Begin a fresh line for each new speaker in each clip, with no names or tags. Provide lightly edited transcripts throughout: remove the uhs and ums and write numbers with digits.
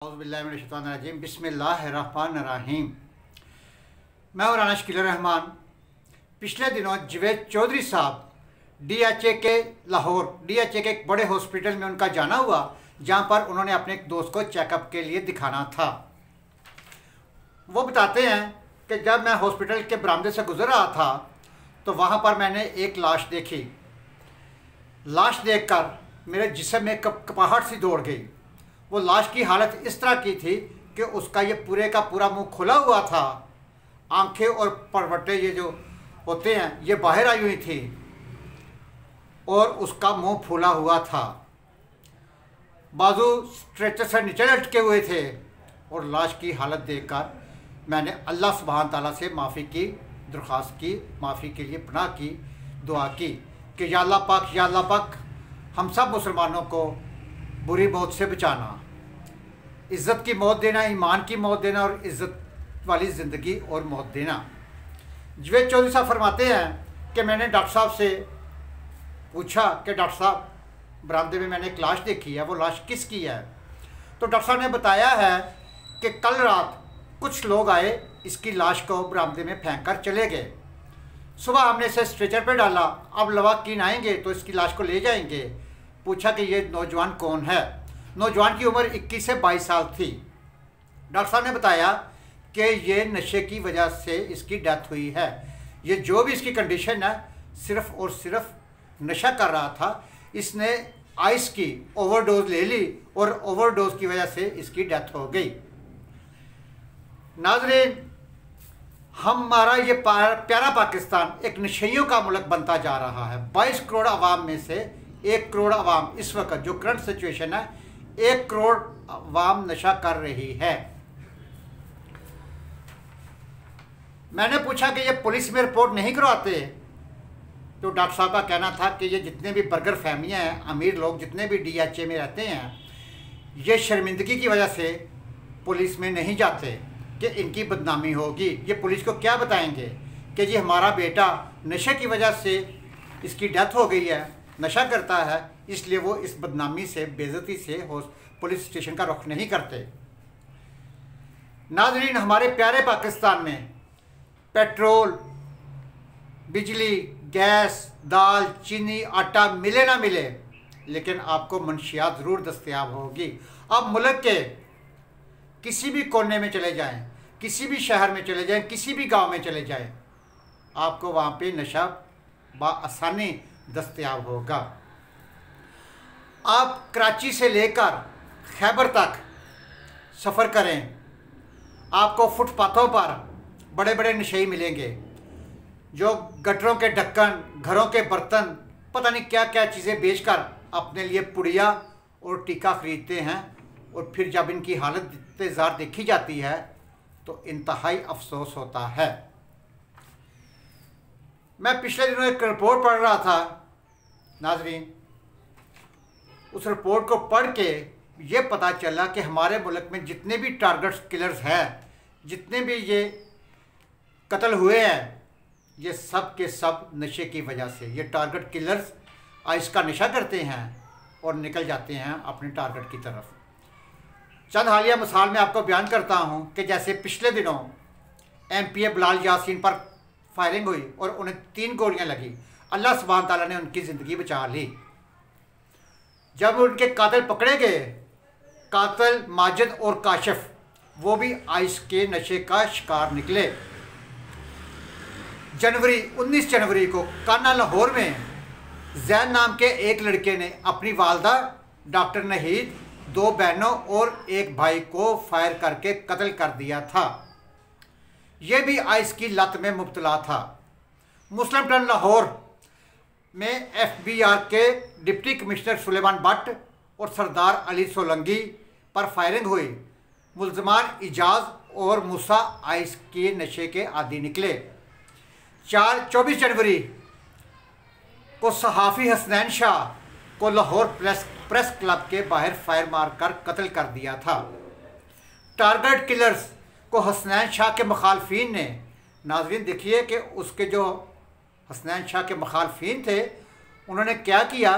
औज़ुबिल्लाहिमिनश्शैतानिर्रजीम बिस्मिल्लाहिर्रहमानिर्रहीम। मैं हूं राना शकील रहमान। पिछले दिनों जवेद चौधरी साहब DHA के लाहौर DHA के एक बड़े हॉस्पिटल में उनका जाना हुआ, जहां पर उन्होंने अपने एक दोस्त को चेकअप के लिए दिखाना था। वो बताते हैं कि जब मैं हॉस्पिटल के बरामदे से गुजर रहा था तो वहां पर मैंने एक लाश देखी। लाश देखकर मेरे जिस्म में कपाहट सी दौड़ गई। वो लाश की हालत इस तरह की थी कि उसका ये पूरे का पूरा मुंह खुला हुआ था, आंखें और परवटे ये जो होते हैं ये बाहर आई हुई थी और उसका मुंह फूला हुआ था। बाजू स्ट्रेचर से नीचे लटके हुए थे और लाश की हालत देखकर मैंने अल्लाह सुब्हान ताला से माफ़ी की दरख्वास्त की, माफ़ी के लिए पनाह की, दुआ की कि या अल्लाह पाक हम सब मुसलमानों को बुरी मौत से बचाना, इज़्ज़त की मौत देना, ईमान की मौत देना और इज़्ज़त वाली ज़िंदगी और मौत देना। जवेद चौधरी साहब फरमाते हैं कि मैंने डॉक्टर साहब से पूछा कि डॉक्टर साहब बरामदे में मैंने एक लाश देखी है, वो लाश किसकी है? तो डॉक्टर साहब ने बताया है कि कल रात कुछ लोग आए, इसकी लाश को बरामदे में फेंक कर चले गए। सुबह हमने इसे स्ट्रेचर पर डाला, अब लवाकिन आएंगे तो इसकी लाश को ले जाएंगे। पूछा कि ये नौजवान कौन है? नौजवान की उम्र 21 से 22 साल थी। डॉक्टर साहब ने बताया कि ये नशे की वजह से इसकी डेथ हुई है। ये जो भी इसकी कंडीशन है सिर्फ़ और सिर्फ नशा कर रहा था। इसने आइस की ओवरडोज ले ली और ओवरडोज की वजह से इसकी डेथ हो गई। नाज़रीन, हमारा ये प्यारा पाकिस्तान एक नशेइयों का मुल्क बनता जा रहा है। 22 करोड़ आवाम में से 1 करोड़ आवाम इस वक्त जो करंट सिचुएशन है 1 करोड़ आवाम नशा कर रही है। मैंने पूछा कि ये पुलिस में रिपोर्ट नहीं करवाते, तो डॉक्टर साहब का कहना था कि ये जितने भी बर्गर फैमिलियाँ हैं, अमीर लोग जितने भी DHA में रहते हैं, ये शर्मिंदगी की वजह से पुलिस में नहीं जाते कि इनकी बदनामी होगी। ये पुलिस को क्या बताएंगे कि जी हमारा बेटा नशे की वजह से इसकी डेथ हो गई है, नशा करता है, इसलिए वो इस बदनामी से, बेइज्जती से पुलिस स्टेशन का रुख नहीं करते। नाज़रीन, हमारे प्यारे पाकिस्तान में पेट्रोल, बिजली, गैस, दाल, चीनी, आटा मिले ना मिले, लेकिन आपको मंशियात ज़रूर दस्तयाब होगी। आप मुल्क के किसी भी कोने में चले जाएं, किसी भी शहर में चले जाएं, किसी भी गांव में चले जाएं, आपको वहाँ पे नशा बआसानी दस्तयाब होगा। आप कराची से लेकर खैबर तक सफ़र करें, आपको फुटपाथों पर बड़े बड़े नशेई मिलेंगे जो गटरों के ढक्कन, घरों के बर्तन, पता नहीं क्या क्या चीज़ें बेचकर अपने लिए पुड़िया और टीका ख़रीदते हैं। और फिर जब इनकी हालत ज़ार देखी जाती है तो इंतहाई अफसोस होता है। मैं पिछले दिनों एक रिपोर्ट पढ़ रहा था नाज़रीन, उस रिपोर्ट को पढ़ के ये पता चला कि हमारे मुल्क में जितने भी टारगेट किलर्स हैं, जितने भी ये कत्ल हुए हैं, ये सब के सब नशे की वजह से। ये टारगेट किलर्स आइस का नशा करते हैं और निकल जाते हैं अपने टारगेट की तरफ। चंद हालिया मिसाल में आपको बयान करता हूँ कि जैसे पिछले दिनों MPA बिलाल यासीन पर फायरिंग हुई और उन्हें 3 गोलियाँ लगी। अल्लाह सुब्हान ताला ने उनकी ज़िंदगी बचा ली। जब उनके कातिल पकड़े गए, कातिल माजिद और काशिफ, वो भी आइस के नशे का शिकार निकले। 19 जनवरी को काना लाहौर में जैन नाम के एक लड़के ने अपनी वालदा डॉक्टर नहीद, 2 बहनों और एक भाई को फायर करके कत्ल कर दिया था। ये भी आइस की लत में मुब्तला था। मुस्लिम टाउन लाहौर में FBR के डिप्टी कमिश्नर सुलेमान भट्ट और सरदार अली सोलंगी पर फायरिंग हुई। मुल्ज़मान इजाज़ और मूसा आइस के नशे के आदी निकले। 24 जनवरी को सहाफ़ी हसनैन शाह को लाहौर प्रेस क्लब के बाहर फायर मारकर कत्ल कर दिया था। टारगेट किलर्स को हसनैन शाह के मुखालफिन ने, नाज़रीन देखिए कि उसके जो हसनैन शाह के मुखालफिन थे उन्होंने क्या किया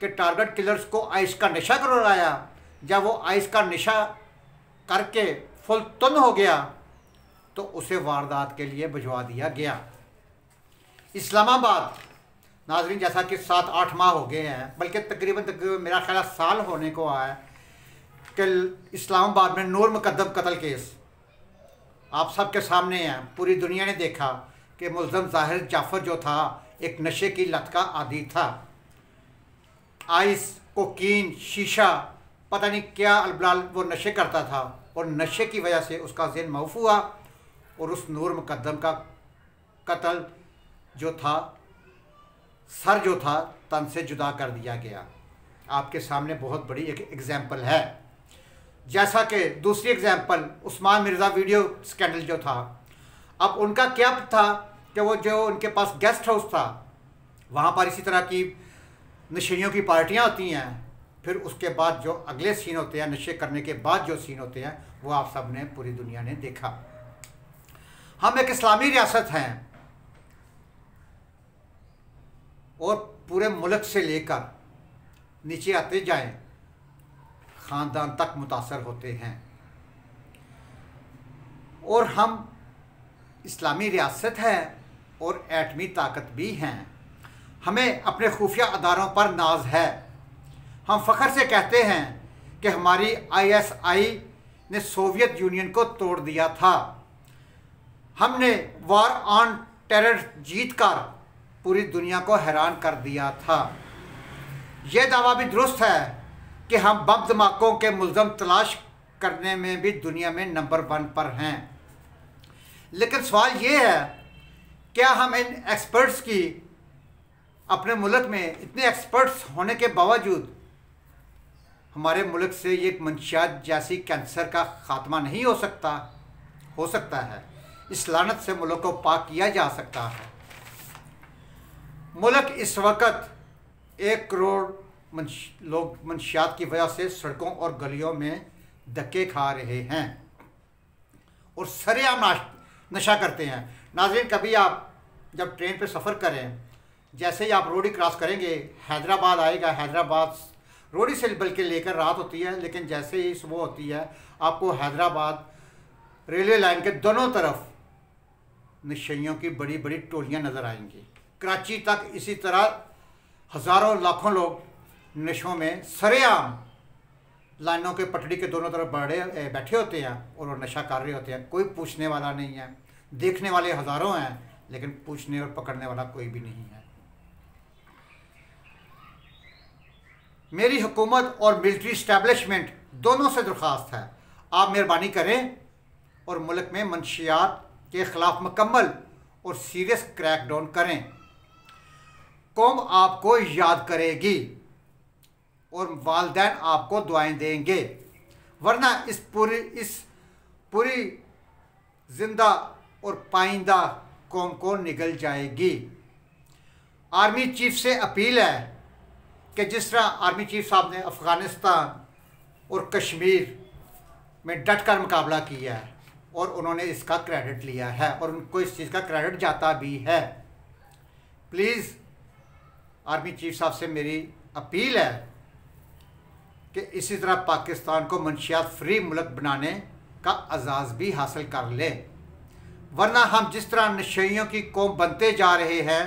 कि टारगेट किलर्स को आइस का नशा करवाया। जब वो आइस का नशा करके फुल तुन हो गया तो उसे वारदात के लिए भिजवा दिया गया। इस्लामाबाद नाज़रीन, जैसा कि 7-8 माह हो गए हैं, बल्कि तकरीबन मेरा ख्याल साल होने को आया कि इस्लामाबाद में नूर मुकद्दम कत्ल केस आप सबके सामने है। पूरी दुनिया ने देखा कि मुल्ज़म ज़ाहिर जाफ़र जो था एक नशे की लत का आदी था। आइस, कोकीन, शीशा, पता नहीं क्या अलबलाल वो नशे करता था और नशे की वजह से उसका ज़हन मौफ हुआ और उस नूर मुकद्दम का कत्ल जो था, सर जो था तन से जुदा कर दिया गया। आपके सामने बहुत बड़ी एक एग्जाम्पल है। जैसा कि दूसरी example Usman Mirza video scandal जो था, अब उनका क्या था कि वो जो उनके पास गेस्ट हाउस था वहाँ पर इसी तरह की नशेइयों की पार्टियाँ होती हैं। फिर उसके बाद जो अगले सीन होते हैं, नशे करने के बाद जो सीन होते हैं, वो आप सब ने, पूरी दुनिया ने देखा। हम एक इस्लामी रियासत हैं और पूरे मुल्क से लेकर नीचे आते जाएं ख़ानदान तक मुतासर होते हैं। और हम इस्लामी रियासत है और एटमी ताकत भी हैं। हमें अपने खुफिया अदारों पर नाज है। हम फ़ख्र से कहते हैं कि हमारी ISI ने सोवियत यूनियन को तोड़ दिया था। हमने वॉर ऑन टेरर जीत कर पूरी दुनिया को हैरान कर दिया था। यह दावा भी दुरुस्त है कि हम बम धमाकों के मुल्ज़म तलाश करने में भी दुनिया में नंबर 1 पर हैं। लेकिन सवाल ये है, क्या हम इन एक्सपर्ट्स की, अपने मुल्क में इतने एक्सपर्ट्स होने के बावजूद हमारे मुल्क से ये मंशियात जैसी कैंसर का ख़ात्मा नहीं हो सकता? हो सकता है। इस लानत से मुल्क को पाक किया जा सकता है। मुल्क इस वक्त 1 करोड़ लोग मंशियात की वजह से सड़कों और गलियों में धक्के खा रहे हैं और सरेआम नशा करते हैं। नाज़रीन, कभी आप जब ट्रेन पे सफ़र करें, जैसे ही आप रोड क्रॉस करेंगे, हैदराबाद आएगा, हैदराबाद रोड से बल्कि लेकर रात होती है, लेकिन जैसे ही सुबह होती है आपको हैदराबाद रेलवे लाइन के दोनों तरफ नशेइयों की बड़ी बड़ी टोलियां नज़र आएंगी। कराची तक इसी तरह हज़ारों लाखों लोग नशों में सरेआम लाइनों के पटड़ी के दोनों तरफ बैठे होते हैं और वो नशा कर रहे होते हैं। कोई पूछने वाला नहीं है। देखने वाले हज़ारों हैं, लेकिन पूछने और पकड़ने वाला कोई भी नहीं है। मेरी हुकूमत और मिलिट्री इस्टेब्लिशमेंट दोनों से दरख्वास्त है, आप मेहरबानी करें और मुल्क में मंशियात के ख़िलाफ़ मुकम्मल और सीरियस क्रैकडाउन करें। कौम आपको याद करेगी और वालिदैन आपको दुआएं देंगे, वरना इस पूरी जिंदा और पाइंदा कौम को निगल जाएगी। आर्मी चीफ से अपील है कि जिस तरह आर्मी चीफ साहब ने अफ़गानिस्तान और कश्मीर में डट कर मुकाबला किया है और उन्होंने इसका क्रेडिट लिया है और उनको इस चीज़ का क्रेडिट जाता भी है, प्लीज़ आर्मी चीफ साहब से मेरी अपील है कि इसी तरह पाकिस्तान को मंशियात फ्री मुल्क बनाने का एजाज़ भी हासिल कर ले, वरना हम जिस तरह नशेइयों की कौम बनते जा रहे हैं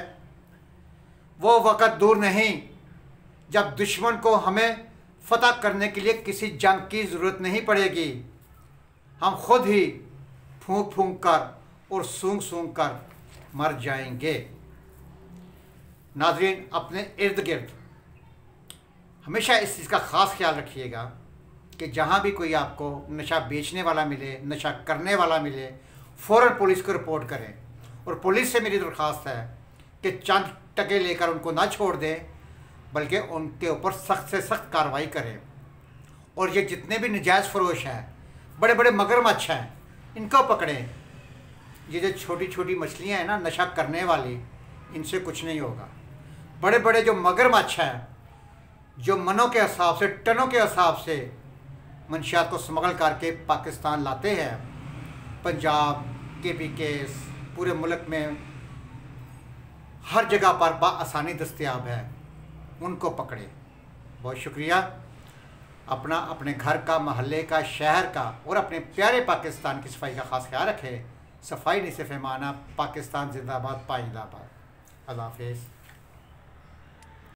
वो वक़्त दूर नहीं जब दुश्मन को हमें फ़तह करने के लिए किसी जंग की ज़रूरत नहीं पड़ेगी। हम खुद ही फूंक फूंक कर और सूंघ सूंघ कर मर जाएंगे। नाज़रीन, अपने इर्द गिर्द हमेशा इस चीज़ का ख़ास ख्याल रखिएगा कि जहाँ भी कोई आपको नशा बेचने वाला मिले, नशा करने वाला मिले, फ़ौरन पुलिस को रिपोर्ट करें। और पुलिस से मेरी दरख्वास्त है कि चंद टके लेकर उनको ना छोड़ दें, बल्कि उनके ऊपर सख्त से सख्त कार्रवाई करें। और ये जितने भी नजायज़ फ़रोश हैं, बड़े बड़े मगरमच्छ हैं, इनको पकड़ें। ये जो छोटी छोटी मछलियाँ हैं ना नशा करने वाली, इनसे कुछ नहीं होगा। बड़े बड़े जो मगरमच्छ हैं, जो मनों के हिसाब से, टनों के हिसाब से मंशियात को स्मगल करके पाकिस्तान लाते हैं, पंजाब, KP केस पूरे मुल्क में हर जगह पर बआसानी दस्तयाब है, उनको पकड़े। बहुत शुक्रिया। अपना, अपने घर का, महल्ले का, शहर का और अपने प्यारे पाकिस्तान की सफाई का ख़ास ख्याल रखें। सफाई नहीं सिर्फ माना, पाकिस्तान जिंदाबाद, पाइंदाबाद। अल्लाह हाफिज़।